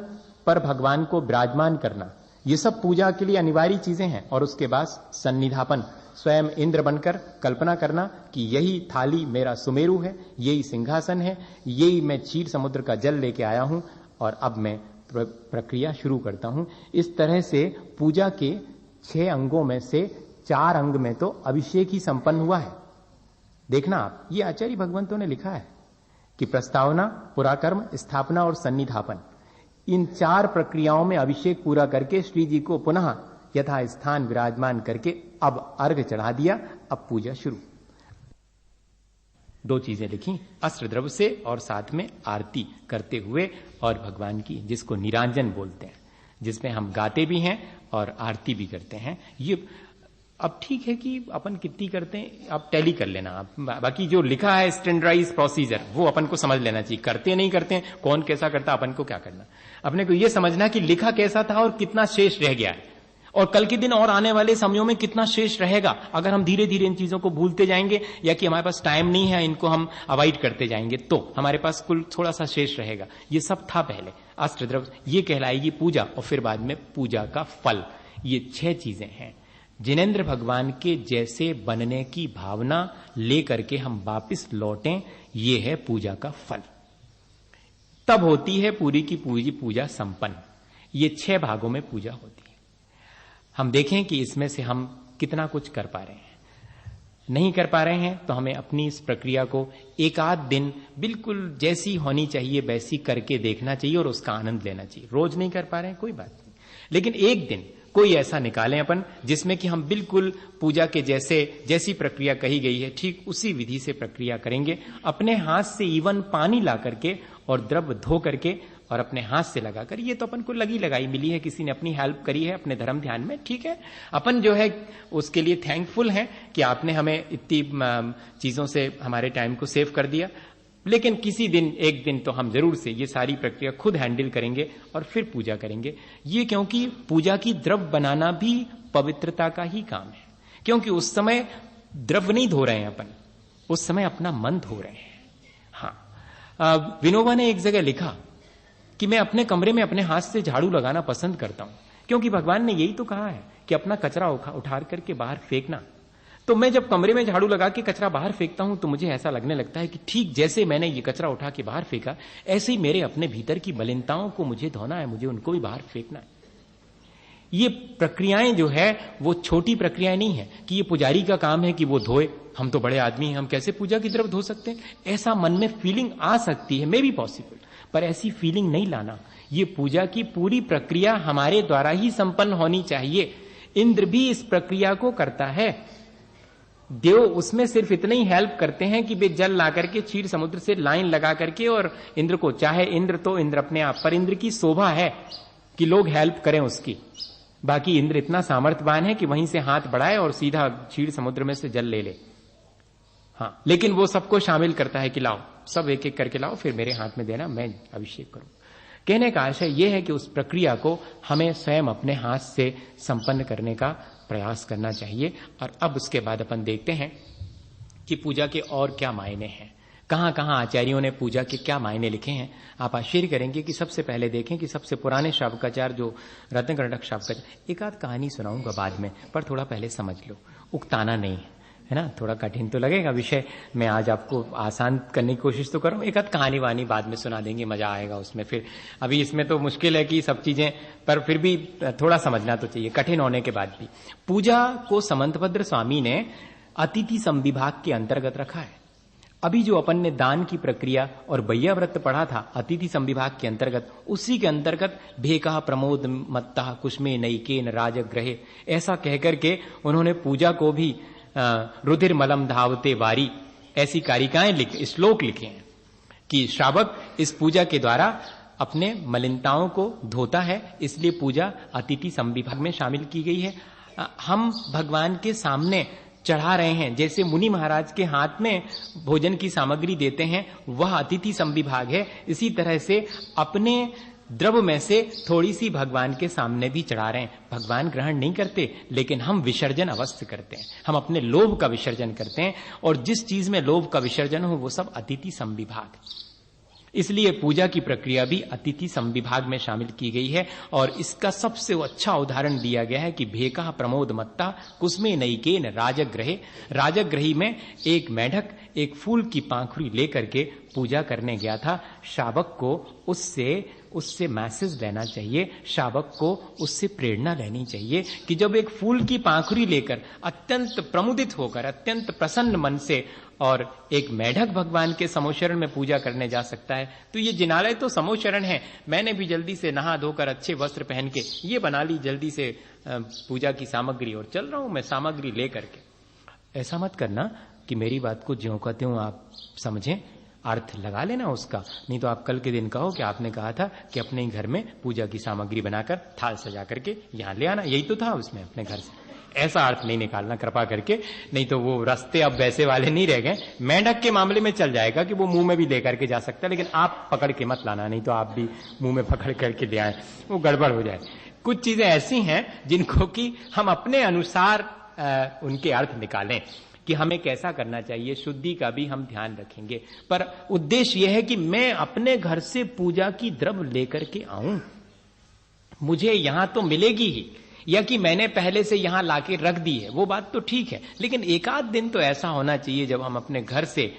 पर भगवान को विराजमान करना, ये सब पूजा के लिए अनिवार्य चीजें हैं। और उसके बाद सन्निधापन, स्वयं इंद्र बनकर कल्पना करना कि यही थाली मेरा सुमेरु है, यही सिंहासन है, यही मैं क्षीर समुद्र का जल लेके आया हूं और अब मैं प्रक्रिया शुरू करता हूं। इस तरह से पूजा के 6 अंगों में से 4 अंग में तो अभिषेक ही संपन्न हुआ है। देखना आप, ये आचार्य भगवंतों ने लिखा है कि प्रस्तावना, पुराकर्म, स्थापना और सन्निधापन, इन 4 प्रक्रियाओं में अभिषेक पूरा करके श्री जी को पुनः यथा स्थान विराजमान करके अब अर्घ चढ़ा दिया, अब पूजा शुरू। 2 चीजें लिखी, अस्त्र द्रव्य से और साथ में आरती करते हुए और भगवान की, जिसको निरांजन बोलते हैं, जिसमें हम गाते भी हैं और आरती भी करते हैं। ये अब ठीक है कि अपन कितनी करते हैं, आप टैली कर लेना आप, बाकी जो लिखा है स्टैंडर्डाइज प्रोसीजर वो अपन को समझ लेना चाहिए। करते नहीं करते हैं, कौन कैसा करता, अपन को क्या करना, अपने को ये समझना कि लिखा कैसा था और कितना शेष रह गया है, और कल के दिन और आने वाले समयों में कितना शेष रहेगा। अगर हम धीरे धीरे इन चीजों को भूलते जाएंगे या कि हमारे पास टाइम नहीं है, इनको हम अवॉइड करते जाएंगे, तो हमारे पास कुल थोड़ा सा शेष रहेगा। ये सब था पहले, अस्त्र द्रव्य, ये कहलाएगी पूजा। और फिर बाद में पूजा का फल, ये 6 चीजें हैं जिनेंद्र भगवान के जैसे बनने की भावना लेकर के हम वापस लौटें, ये है पूजा का फल। तब होती है पूरी की पूरी पूजा संपन्न। ये 6 भागों में पूजा होती है। हम देखें कि इसमें से हम कितना कुछ कर पा रहे हैं। नहीं कर पा रहे हैं तो हमें अपनी इस प्रक्रिया को एक आध दिन बिल्कुल जैसी होनी चाहिए वैसी करके देखना चाहिए और उसका आनंद लेना चाहिए। रोज नहीं कर पा रहे हैं कोई बात नहीं, लेकिन एक दिन कोई ऐसा निकालें अपन जिसमें कि हम बिल्कुल पूजा के जैसी प्रक्रिया कही गई है ठीक उसी विधि से प्रक्रिया करेंगे। अपने हाथ से इवन पानी ला करके और द्रव्य धो करके और अपने हाथ से लगाकर, ये तो अपन को लगी लगाई मिली है, किसी ने अपनी हेल्प करी है अपने धर्म ध्यान में, ठीक है, अपन जो है उसके लिए थैंकफुल हैं कि आपने हमें इतनी चीजों से हमारे टाइम को सेव कर दिया। लेकिन किसी दिन एक दिन तो हम जरूर से ये सारी प्रक्रिया खुद हैंडल करेंगे और फिर पूजा करेंगे। ये क्योंकि पूजा की द्रव्य बनाना भी पवित्रता का ही काम है, क्योंकि उस समय द्रव्य नहीं धो रहे हैं अपन, उस समय अपना मन धो रहे हैं। हाँ, विनोबा ने एक जगह लिखा कि मैं अपने कमरे में अपने हाथ से झाड़ू लगाना पसंद करता हूं, क्योंकि भगवान ने यही तो कहा है कि अपना कचरा उठा करके बाहर फेंकना। तो मैं जब कमरे में झाड़ू लगा के कचरा बाहर फेंकता हूं तो मुझे ऐसा लगने लगता है कि ठीक जैसे मैंने ये कचरा उठा के बाहर फेंका, ऐसे ही मेरे अपने भीतर की मलिनताओं को मुझे धोना है, मुझे उनको भी बाहर फेंकना है। ये प्रक्रियाएं जो है वो छोटी प्रक्रियाएं नहीं है कि ये पुजारी का काम है कि वो धोए, हम तो बड़े आदमी हैं, हम कैसे पूजा की तरफ धो सकते हैं। ऐसा मन में फीलिंग आ सकती है, मे बी पॉसिबल, पर ऐसी फीलिंग नहीं लाना। ये पूजा की पूरी प्रक्रिया हमारे द्वारा ही संपन्न होनी चाहिए। इंद्र भी इस प्रक्रिया को करता है, देव उसमें सिर्फ इतने ही हेल्प करते हैं कि वे जल ला करके क्षीर समुद्र से लाइन लगा करके और इंद्र को, चाहे इंद्र तो इंद्र अपने आप, पर इंद्र की शोभा है कि लोग हेल्प करें उसकी। बाकी इंद्र इतना सामर्थ्यवान है कि वहीं से हाथ बढ़ाए और सीधा क्षीर समुद्र में से जल ले ले। हाँ, लेकिन वो सबको शामिल करता है कि लाओ, सब एक एक करके लाओ, फिर मेरे हाथ में देना, मैं अभिषेक करूं। कहने का आशय यह है कि उस प्रक्रिया को हमें स्वयं अपने हाथ से संपन्न करने का प्रयास करना चाहिए। और अब उसके बाद अपन देखते हैं कि पूजा के और क्या मायने हैं, कहां कहां आचार्यों ने पूजा के क्या मायने लिखे हैं। आप आश्चर्य करेंगे कि सबसे पहले देखें कि सबसे पुराने शावकाचार्य जो रत्नकर्णक शावकाचार्य, एक आध कहानी सुनाऊंगा बाद में, पर थोड़ा पहले समझ लो, उकताना नहीं है ना, थोड़ा कठिन तो लगेगा विषय, मैं आज आपको आसान करने की कोशिश तो करूं। एक आध कहानी वानी बाद में सुना देंगे, मजा आएगा उसमें। फिर अभी इसमें तो मुश्किल है कि सब चीजें, पर फिर भी थोड़ा समझना तो चाहिए, कठिन होने के बाद भी। पूजा को समंतभद्र स्वामी ने अतिथि संविभाग के अंतर्गत रखा है। अभी जो अपन ने दान की प्रक्रिया और बैया व्रत पढ़ा था अतिथि संविभाग के अंतर्गत, उसी के अंतर्गत भेका प्रमोद मत्ता कुष्मे नैकेन राजग्रहे, ऐसा कहकर के उन्होंने पूजा को भी रुधिर मलम धावते वारी, ऐसी कारिकाएं श्लोक लिखे हैं कि श्रावक इस पूजा के द्वारा अपने मलिनताओं को धोता है, इसलिए पूजा अतिथि संविभाग में शामिल की गई है। हम भगवान के सामने चढ़ा रहे हैं, जैसे मुनि महाराज के हाथ में भोजन की सामग्री देते हैं, वह अतिथि संविभाग है। इसी तरह से अपने द्रव्य में से थोड़ी सी भगवान के सामने भी चढ़ा रहे हैं। भगवान ग्रहण नहीं करते, लेकिन हम विसर्जन अवश्य करते हैं, हम अपने लोभ का विसर्जन करते हैं, और जिस चीज में लोभ का विसर्जन हो वो सब अतिथि संविभाग। इसलिए पूजा की प्रक्रिया भी अतिथि संविभाग में शामिल की गई है। और इसका सबसे अच्छा उदाहरण दिया गया है कि भेका प्रमोद मत्ता कुसमे नैकेन राजग्रहे, राजग्रही में एक मेढक एक फूल की पाखुरी लेकर के पूजा करने गया था। शावक को उससे मैसेज लेना चाहिए, शावक को उससे प्रेरणा लेनी चाहिए कि जब एक फूल की पाखुरी लेकर अत्यंत प्रमुदित होकर अत्यंत प्रसन्न मन से और एक मेढक भगवान के समोशरण में पूजा करने जा सकता है, तो ये जिनालय तो समोशरण है। मैंने भी जल्दी से नहा धोकर अच्छे वस्त्र पहन के ये बना ली जल्दी से पूजा की सामग्री और चल रहा हूं मैं सामग्री लेकर के। ऐसा मत करना कि मेरी बात को ज्यों का त्यों आप समझें, अर्थ लगा लेना उसका, नहीं तो आप कल के दिन कहो कि आपने कहा था कि अपने ही घर में पूजा की सामग्री बनाकर थाल सजा करके यहां ले आना, यही तो था उसमें अपने घर से। ऐसा अर्थ नहीं निकालना कृपा करके, नहीं तो वो रास्ते अब वैसे वाले नहीं रह गए। मेंढक के मामले में चल जाएगा कि वो मुंह में भी लेकर के जा सकता है, लेकिन आप पकड़ के मत लाना, नहीं तो आप भी मुंह में पकड़ करके ले आए, वो गड़बड़ हो जाए। कुछ चीजें ऐसी हैं जिनको कि हम अपने अनुसार उनके अर्थ निकालें कि हमें कैसा करना चाहिए, शुद्धि का भी हम ध्यान रखेंगे। पर उद्देश्य यह है कि मैं अपने घर से पूजा की द्रव्य लेकर के आऊं, मुझे यहां तो मिलेगी ही, या कि मैंने पहले से यहां लाके रख दी है, वो बात तो ठीक है, लेकिन एक आध दिन तो ऐसा होना चाहिए जब हम अपने घर से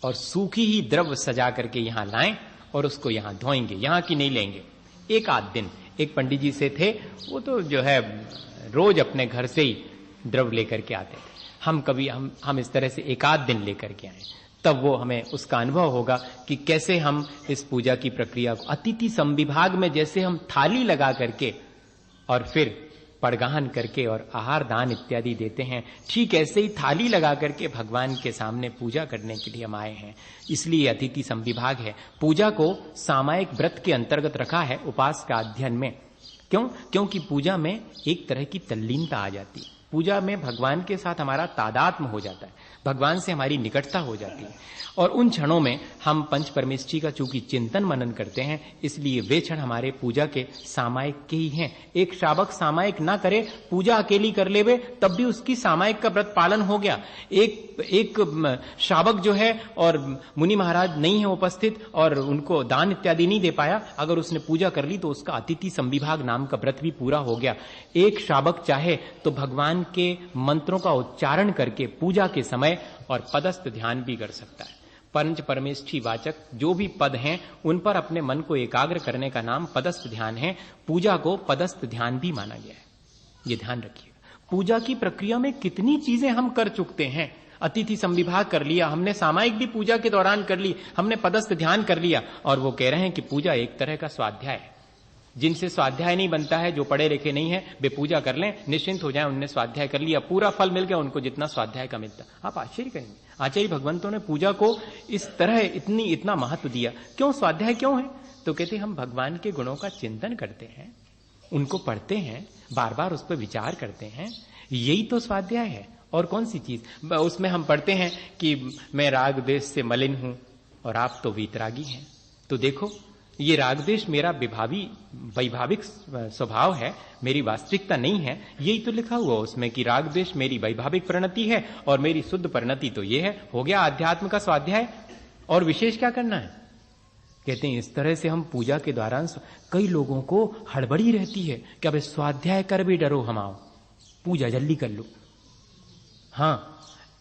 और सूखी ही द्रव्य सजा करके यहां लाएं और उसको यहां धोएंगे, यहां की नहीं लेंगे। एक आध दिन। एक पंडित जी से थे, वो तो जो है रोज अपने घर से ही द्रव्य लेकर के आते थे। हम इस तरह से एक आध दिन लेकर के आए, तब वो हमें उसका अनुभव होगा कि कैसे हम इस पूजा की प्रक्रिया को अतिथि संविभाग में जैसे हम थाली लगा करके और फिर पड़गाहन करके और आहार दान इत्यादि देते हैं, ठीक ऐसे ही थाली लगा करके भगवान के सामने पूजा करने के लिए हम आए हैं। इसलिए अतिथि संविभाग है। पूजा को सामायिक व्रत के अंतर्गत रखा है उपास का अध्ययन में। क्यों? क्योंकि पूजा में एक तरह की तल्लीनता आ जाती है। पूजा में भगवान के साथ हमारा तादात्म्य हो जाता है, भगवान से हमारी निकटता हो जाती है, और उन क्षणों में हम पंच परमेष्ठी का चूंकि चिंतन मनन करते हैं, इसलिए वे क्षण हमारे पूजा के सामायिक के ही हैं। एक श्रावक सामायिक ना करे, पूजा अकेली कर लेवे, तब भी उसकी सामायिक का व्रत पालन हो गया। एक श्रावक जो है और मुनि महाराज नहीं है उपस्थित और उनको दान इत्यादि नहीं दे पाया, अगर उसने पूजा कर ली तो उसका अतिथि संविभाग नाम का व्रत भी पूरा हो गया। एक श्रावक चाहे तो भगवान के मंत्रों का उच्चारण करके पूजा के समय और पदस्थ ध्यान भी कर सकता है। पंच परमेष्ठी वाचक जो भी पद हैं उन पर अपने मन को एकाग्र करने का नाम पदस्थ ध्यान है। पूजा को पदस्थ ध्यान भी माना गया है, ये ध्यान रखिएगा। पूजा की प्रक्रिया में कितनी चीजें हम कर चुकते हैं। अतिथि संविभाग कर लिया हमने, सामायिक भी पूजा के दौरान कर ली, हमने पदस्थ ध्यान कर लिया, और वो कह रहे हैं कि पूजा एक तरह का स्वाध्याय है। जिनसे स्वाध्याय नहीं बनता है, जो पढ़े लिखे नहीं है, वे पूजा कर लें, निश्चिंत हो जाएं, उनने स्वाध्याय कर लिया, पूरा फल मिल गया उनको जितना स्वाध्याय का मिलता। आप आश्चर्य करेंगे, आचार्य भगवंतों ने पूजा को इस तरह इतना महत्व दिया। क्यों स्वाध्याय क्यों है? तो कहते हम भगवान के गुणों का चिंतन करते हैं, उनको पढ़ते हैं, बार बार उस पर विचार करते हैं, यही तो स्वाध्याय है। और कौन सी चीज? उसमें हम पढ़ते हैं कि मैं राग द्वेष से मलिन हूं और आप तो वीतरागी हैं। तो देखो, ये राग द्वेष मेरा वैभाविक स्वभाव है, मेरी वास्तविकता नहीं है। यही तो लिखा हुआ उसमें कि राग द्वेष मेरी वैभाविक परिणति है और मेरी शुद्ध परिणति तो ये है। हो गया अध्यात्म का स्वाध्याय, और विशेष क्या करना है? कहते हैं इस तरह से हम पूजा के दौरान, कई लोगों को हड़बड़ी रहती है कि अब स्वाध्याय कर भी डरो, हम आओ पूजा जल्दी कर लो। हाँ,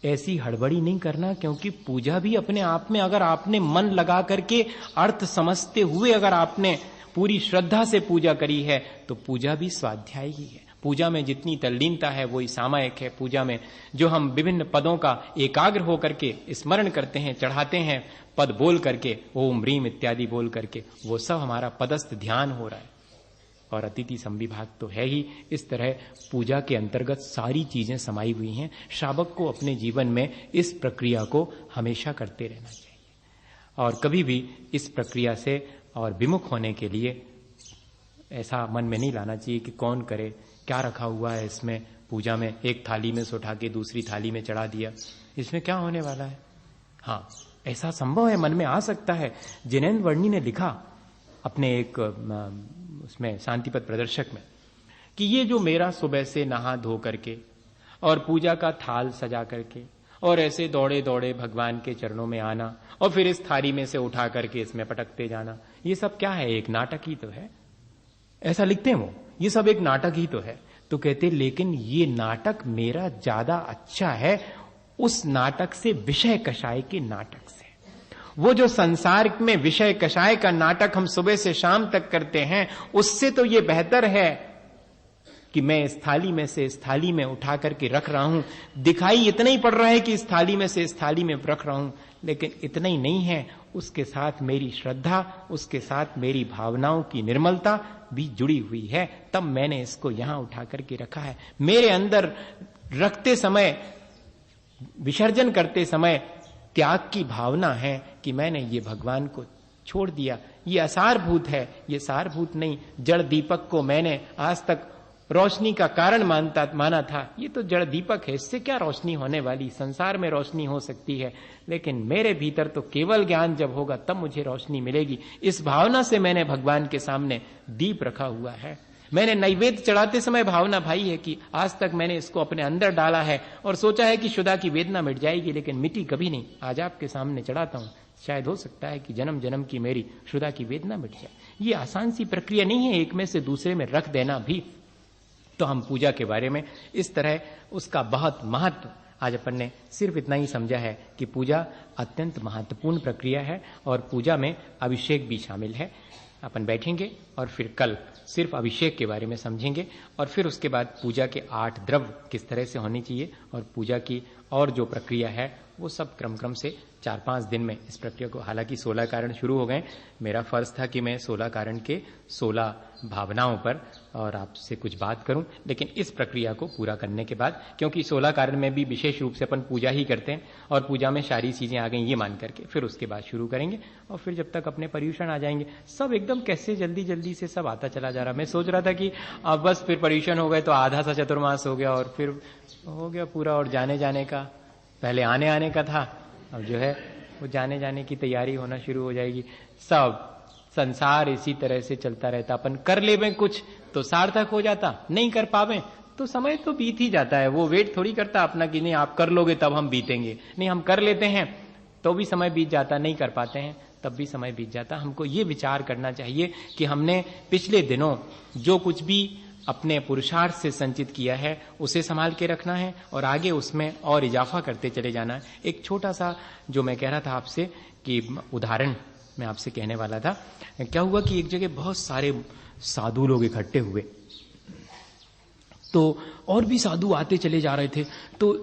ऐसी हड़बड़ी नहीं करना, क्योंकि पूजा भी अपने आप में अगर आपने मन लगा करके अर्थ समझते हुए अगर आपने पूरी श्रद्धा से पूजा करी है तो पूजा भी स्वाध्याय ही है। पूजा में जितनी तल्लीनता है वही सामायिक है। पूजा में जो हम विभिन्न पदों का एकाग्र होकर के स्मरण करते हैं, चढ़ाते हैं, पद बोल करके, ओम ह्रीम इत्यादि बोल करके, वो सब हमारा पदस्थ ध्यान हो रहा है। और अतिथि संविभाग तो है ही। इस तरह पूजा के अंतर्गत सारी चीजें समाई हुई हैं। श्रावक को अपने जीवन में इस प्रक्रिया को हमेशा करते रहना चाहिए, और कभी भी इस प्रक्रिया से और विमुख होने के लिए ऐसा मन में नहीं लाना चाहिए कि कौन करे, क्या रखा हुआ है इसमें पूजा में, एक थाली में से उठा के दूसरी थाली में चढ़ा दिया, इसमें क्या होने वाला है। हाँ, ऐसा संभव है, मन में आ सकता है। जिनेन्द्र वर्णी ने लिखा अपने एक उसमें शांतिपद प्रदर्शक में कि ये जो मेरा सुबह से नहा धो करके और पूजा का थाल सजा करके और ऐसे दौड़े दौड़े भगवान के चरणों में आना और फिर इस थाली में से उठा करके इसमें पटकते जाना, ये सब क्या है? एक नाटक ही तो है। ऐसा लिखते हैं वो, ये सब एक नाटक ही तो है। तो कहते लेकिन ये नाटक मेरा ज्यादा अच्छा है उस नाटक से, विषय कषाय के नाटक से। वो जो संसार में विषय कषाय का नाटक हम सुबह से शाम तक करते हैं, उससे तो ये बेहतर है कि मैं इस थाली में से इस थाली में उठा करके रख रहा हूं। दिखाई इतना ही पड़ रहा है कि इस थाली में से इस थाली में रख रहा हूं, लेकिन इतना ही नहीं है, उसके साथ मेरी श्रद्धा, उसके साथ मेरी भावनाओं की निर्मलता भी जुड़ी हुई है। तब मैंने इसको यहां उठा करके रखा है। मेरे अंदर रखते समय, विसर्जन करते समय त्याग की भावना है कि मैंने ये भगवान को छोड़ दिया। ये असारभूत है, ये सारभूत नहीं। जड़ दीपक को मैंने आज तक रोशनी का कारण माना था, ये तो जड़ दीपक है, इससे क्या रोशनी होने वाली? संसार में रोशनी हो सकती है, लेकिन मेरे भीतर तो केवल ज्ञान जब होगा तब मुझे रोशनी मिलेगी। इस भावना से मैंने भगवान के सामने दीप रखा हुआ है। मैंने नैवेद्य चढ़ाते समय भावना भाई है कि आज तक मैंने इसको अपने अंदर डाला है और सोचा है कि शुदा की वेदना मिट जाएगी, लेकिन मिटी कभी नहीं। आज आपके सामने चढ़ाता हूं, शायद हो सकता है कि जन्म जन्म की मेरी शुदा की वेदना मिट जाए। ये आसान सी प्रक्रिया नहीं है, एक में से दूसरे में रख देना भी। तो हम पूजा के बारे में इस तरह उसका बहुत महत्व आज अपन ने सिर्फ इतना ही समझा है कि पूजा अत्यंत महत्वपूर्ण प्रक्रिया है और पूजा में अभिषेक भी शामिल है। अपन बैठेंगे और फिर कल सिर्फ अभिषेक के बारे में समझेंगे और फिर उसके बाद पूजा के 8 द्रव्य किस तरह से होने चाहिए और पूजा की और जो प्रक्रिया है वो सब क्रम से 4-5 दिन में इस प्रक्रिया को, हालांकि 16 कारण शुरू हो गए, मेरा फर्ज था कि मैं 16 कारण के 16 भावनाओं पर और आपसे कुछ बात करूं, लेकिन इस प्रक्रिया को पूरा करने के बाद, क्योंकि 16 कारण में भी विशेष रूप से अपन पूजा ही करते हैं और पूजा में सारी चीजें आ गई ये मान करके फिर उसके बाद शुरू करेंगे और फिर जब तक अपने पर्युषण आ जाएंगे सब एकदम कैसे जल्दी जल्दी से सब आता चला जा रहा। मैं सोच रहा था कि अब बस फिर पर्युषण हो गए तो आधा सा चतुर्मास हो गया और फिर हो गया पूरा, और जाने का पहले आने का था, अब जो है वो जाने की तैयारी होना शुरू हो जाएगी। सब संसार इसी तरह से चलता रहता, अपन कर ले में कुछ तो सार्थक हो जाता, नहीं कर पावे तो समय तो बीत ही जाता है, वो वेट थोड़ी करता अपना कि नहीं आप कर लोगे तब हम बीतेंगे, नहीं हम कर लेते हैं तो भी समय बीत जाता, नहीं कर पाते हैं तब भी समय बीत जाता। हमको ये विचार करना चाहिए कि हमने पिछले दिनों जो कुछ भी अपने पुरुषार्थ से संचित किया है उसे संभाल के रखना है और आगे उसमें और इजाफा करते चले जाना है। एक छोटा सा जो मैं कह रहा था आपसे कि उदाहरण मैं आपसे कहने वाला था, क्या हुआ कि एक जगह बहुत सारे साधु लोग इकट्ठे हुए, तो और भी साधु आते चले जा रहे थे। तो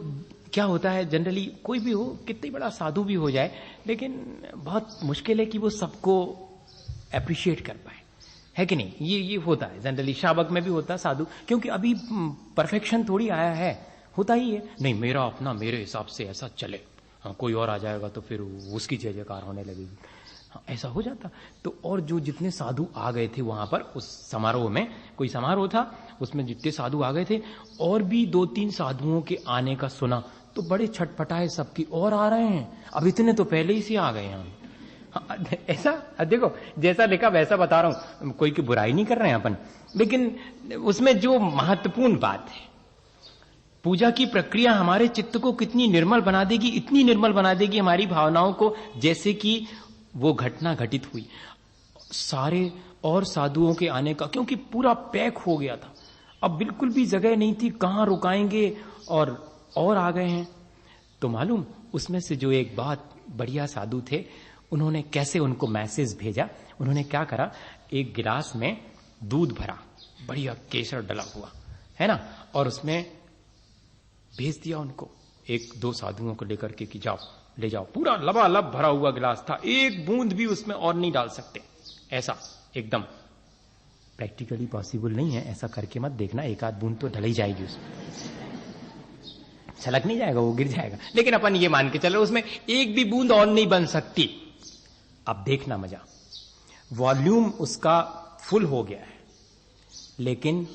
क्या होता है जनरली कोई भी हो, कितनी बड़ा साधु भी हो जाए, लेकिन बहुत मुश्किल है कि वो सबको अप्रिशिएट कर पाए, है कि नहीं। ये होता है जनरली, शावक में भी होता है साधु, क्योंकि अभी परफेक्शन थोड़ी आया है, होता ही है नहीं मेरा अपना मेरे हिसाब से ऐसा चले, हाँ कोई और आ जाएगा तो फिर उसकी जय जयकार होने लगेगी, हाँ ऐसा हो जाता। तो और जो जितने साधु आ गए थे वहां पर उस समारोह में, कोई समारोह था उसमें जितने साधु आ गए थे और भी 2-3 साधुओं के आने का सुना तो बड़े छटपटाए सबकी, और आ रहे हैं, अब इतने तो पहले ही से आ गए हम। ऐसा देखो जैसा लिखा वैसा बता रहा हूं, कोई की बुराई नहीं कर रहे हैं अपन, लेकिन उसमें जो महत्वपूर्ण बात है, पूजा की प्रक्रिया हमारे चित्त को कितनी निर्मल बना देगी, इतनी निर्मल बना देगी हमारी भावनाओं को, जैसे कि वो घटना घटित हुई सारे और साधुओं के आने का, क्योंकि पूरा पैक हो गया था, अब बिल्कुल भी जगह नहीं थी कहां रुकाएंगे, और आ गए हैं। तो मालूम उसमें से जो एक बहुत बढ़िया साधु थे, उन्होंने कैसे उनको मैसेज भेजा, उन्होंने क्या करा, एक गिलास में दूध भरा, बढ़िया केसर डला हुआ है ना, और उसमें भेज दिया उनको 1-2 साधुओं को लेकर के कि जाओ ले जाओ, पूरा लबालब भरा हुआ गिलास था, एक बूंद भी उसमें और नहीं डाल सकते, ऐसा एकदम प्रैक्टिकली पॉसिबल नहीं है, ऐसा करके मत देखना, 1-8 बूंद तो ढल ही जाएगी उसमें, छलक नहीं जाएगा, वो गिर जाएगा, लेकिन अपन ये मान के चलो उसमें एक भी बूंद और नहीं बन सकती। अब देखना मजा, वॉल्यूम उसका फुल हो गया है, लेकिन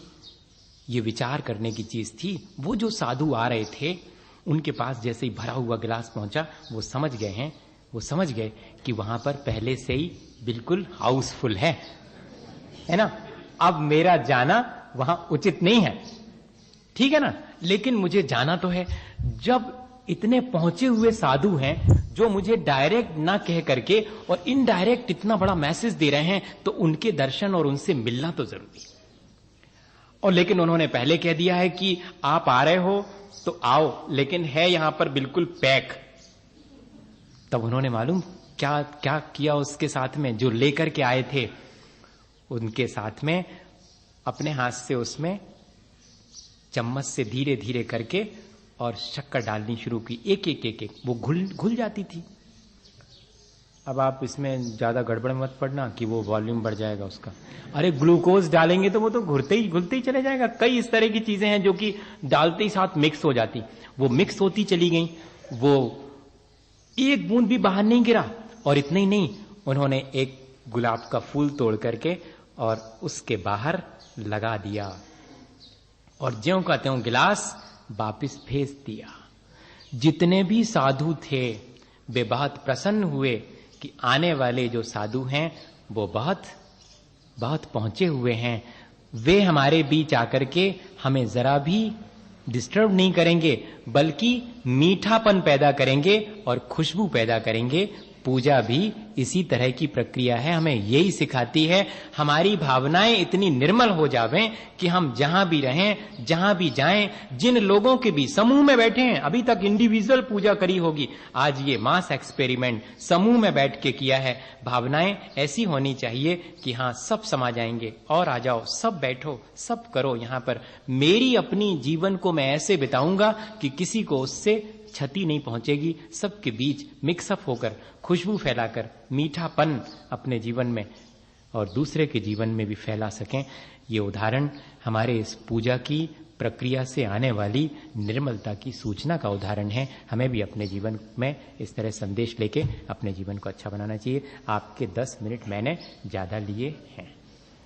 ये विचार करने की चीज थी, वो जो साधु आ रहे थे उनके पास जैसे ही भरा हुआ गिलास पहुंचा, वो समझ गए कि वहां पर पहले से ही बिल्कुल हाउसफुल है ना, अब मेरा जाना वहां उचित नहीं है, ठीक है ना, लेकिन मुझे जाना तो है। जब इतने पहुंचे हुए साधु हैं जो मुझे डायरेक्ट ना कह करके और इनडायरेक्ट इतना बड़ा मैसेज दे रहे हैं, तो उनके दर्शन और उनसे मिलना तो जरूरी है। और लेकिन उन्होंने पहले कह दिया है कि आप आ रहे हो तो आओ, लेकिन है यहां पर बिल्कुल पैक। तब उन्होंने मालूम क्या क्या किया उसके साथ में, जो लेकर के आए थे उनके साथ में अपने हाथ से उसमें चम्मच से धीरे धीरे करके और शक्कर डालनी शुरू की, एक वो घुल जाती थी। अब आप इसमें ज्यादा गड़बड़ मत पड़ना कि वो वॉल्यूम बढ़ जाएगा उसका, अरे ग्लूकोज डालेंगे तो वो तो घुलते ही चले जाएगा। कई इस तरह की चीजें हैं जो कि डालते ही साथ मिक्स हो जाती, वो मिक्स होती चली गई, वो एक बूंद भी बाहर नहीं गिरा। और इतना ही नहीं, उन्होंने एक गुलाब का फूल तोड़ करके और उसके बाहर लगा दिया और ज्यों का त्यों गिलास वापिस भेज दिया। जितने भी साधु थे वे बहुत प्रसन्न हुए कि आने वाले जो साधु हैं वो बहुत बहुत पहुंचे हुए हैं, वे हमारे बीच आकर के हमें जरा भी डिस्टर्ब नहीं करेंगे, बल्कि मीठापन पैदा करेंगे और खुशबू पैदा करेंगे पूजा भी इसी तरह की प्रक्रिया है, हमें यही सिखाती है। हमारी भावनाएं इतनी निर्मल हो जावें कि हम जहां भी रहें, जहां भी जाएं, जिन लोगों के भी समूह में बैठे हैं, अभी तक इंडिविजुअल पूजा करी होगी, आज ये मास एक्सपेरिमेंट समूह में बैठ के किया है। भावनाएं ऐसी होनी चाहिए कि हाँ, सब समा जाएंगे, और आ जाओ, सब बैठो, सब करो। यहां पर मेरी अपनी जीवन को मैं ऐसे बिताऊंगा कि किसी को उससे क्षति नहीं पहुंचेगी। सबके बीच मिक्सअप होकर, खुशबू फैलाकर, मीठापन अपने जीवन में और दूसरे के जीवन में भी फैला सकें। ये उदाहरण हमारे इस पूजा की प्रक्रिया से आने वाली निर्मलता की सूचना का उदाहरण है। हमें भी अपने जीवन में इस तरह संदेश लेके अपने जीवन को अच्छा बनाना चाहिए। आपके 10 मिनट मैंने ज्यादा लिए हैं।